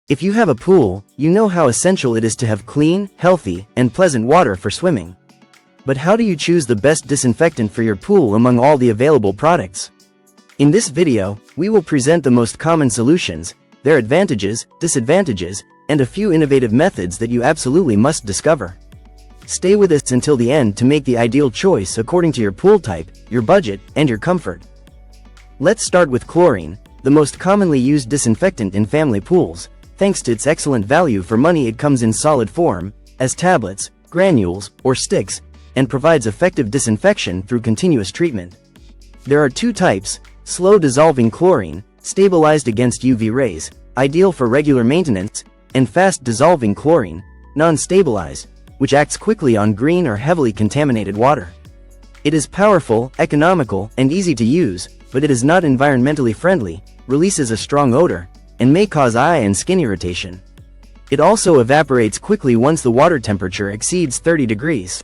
If you have a pool, you know how essential it is to have clean, healthy, and pleasant water for swimming. But how do you choose the best disinfectant for your pool among all the available products? In this video, we will present the most common solutions, their advantages, disadvantages, and a few innovative methods that you absolutely must discover. Stay with us until the end to make the ideal choice according to your pool type, your budget, and your comfort. Let's start with chlorine, the most commonly used disinfectant in family pools. Thanks to its excellent value for money, it comes in solid form, as tablets, granules, or sticks, and provides effective disinfection through continuous treatment. There are two types: slow-dissolving chlorine, stabilized against UV rays, ideal for regular maintenance, and fast-dissolving chlorine, non-stabilized, which acts quickly on green or heavily contaminated water. It is powerful, economical, and easy to use, but it is not environmentally friendly, releases a strong odor, and may cause eye and skin irritation. It also evaporates quickly once the water temperature exceeds 30 degrees.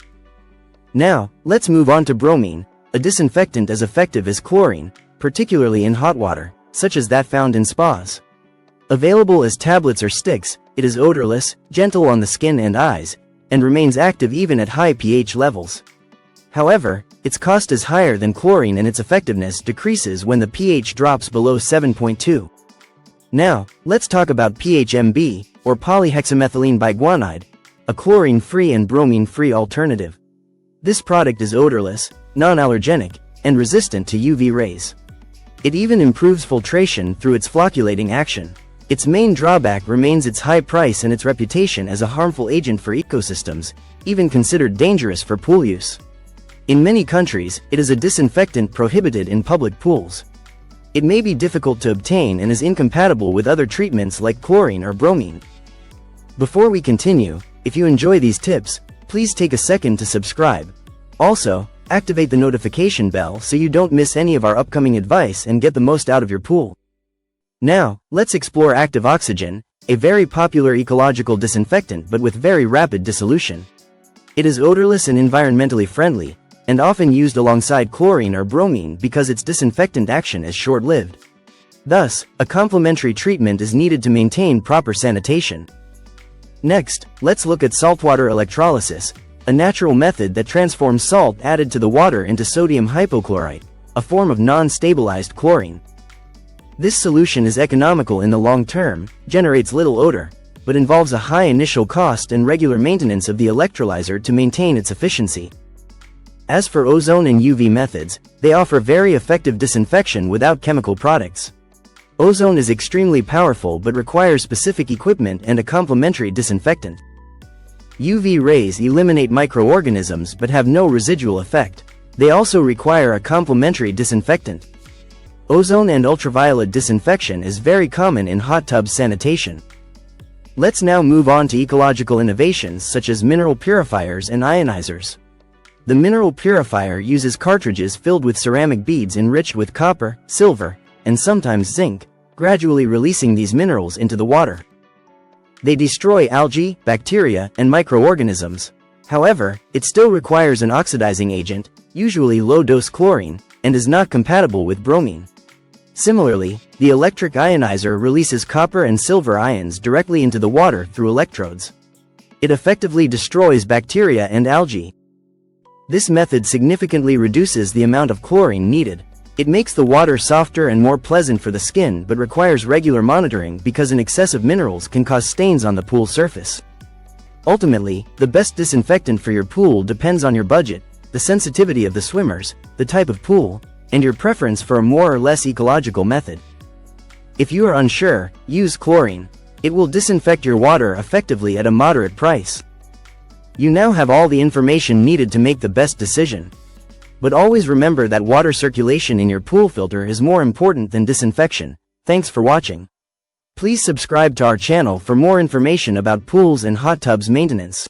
Now, let's move on to bromine, a disinfectant as effective as chlorine, particularly in hot water, such as that found in spas. Available as tablets or sticks, it is odorless, gentle on the skin and eyes, and remains active even at high pH levels. However, its cost is higher than chlorine and its effectiveness decreases when the pH drops below 7.2. Now, let's talk about PHMB, or polyhexamethylene biguanide, a chlorine-free and bromine-free alternative. This product is odorless, non-allergenic, and resistant to UV rays. It even improves filtration through its flocculating action. Its main drawback remains its high price and its reputation as a harmful agent for ecosystems, even considered dangerous for pool use. In many countries, it is a disinfectant prohibited in public pools. It may be difficult to obtain and is incompatible with other treatments like chlorine or bromine. Before we continue, if you enjoy these tips, please take a second to subscribe. Also, activate the notification bell so you don't miss any of our upcoming advice and get the most out of your pool. Now, let's explore active oxygen, a very popular ecological disinfectant but with very rapid dissolution. It is odorless and environmentally friendly, and often used alongside chlorine or bromine because its disinfectant action is short-lived. Thus, a complementary treatment is needed to maintain proper sanitation. Next, let's look at saltwater electrolysis, a natural method that transforms salt added to the water into sodium hypochlorite, a form of non-stabilized chlorine. This solution is economical in the long term, generates little odor, but involves a high initial cost and regular maintenance of the electrolyzer to maintain its efficiency. As for ozone and UV methods, they offer very effective disinfection without chemical products. Ozone is extremely powerful but requires specific equipment and a complementary disinfectant. UV rays eliminate microorganisms but have no residual effect. They also require a complementary disinfectant. Ozone and ultraviolet disinfection is very common in hot tub sanitation. Let's now move on to ecological innovations such as mineral purifiers and ionizers. The mineral purifier uses cartridges filled with ceramic beads enriched with copper, silver, and sometimes zinc, gradually releasing these minerals into the water. They destroy algae, bacteria, and microorganisms. However, it still requires an oxidizing agent, usually low-dose chlorine, and is not compatible with bromine. Similarly, the electric ionizer releases copper and silver ions directly into the water through electrodes. It effectively destroys bacteria and algae. This method significantly reduces the amount of chlorine needed. It makes the water softer and more pleasant for the skin but requires regular monitoring because an excess of minerals can cause stains on the pool surface. Ultimately, the best disinfectant for your pool depends on your budget, the sensitivity of the swimmers, the type of pool, and your preference for a more or less ecological method. If you are unsure, use chlorine. It will disinfect your water effectively at a moderate price. You now have all the information needed to make the best decision. But always remember that water circulation in your pool filter is more important than disinfection. Thanks for watching. Please subscribe to our channel for more information about pools and hot tubs maintenance.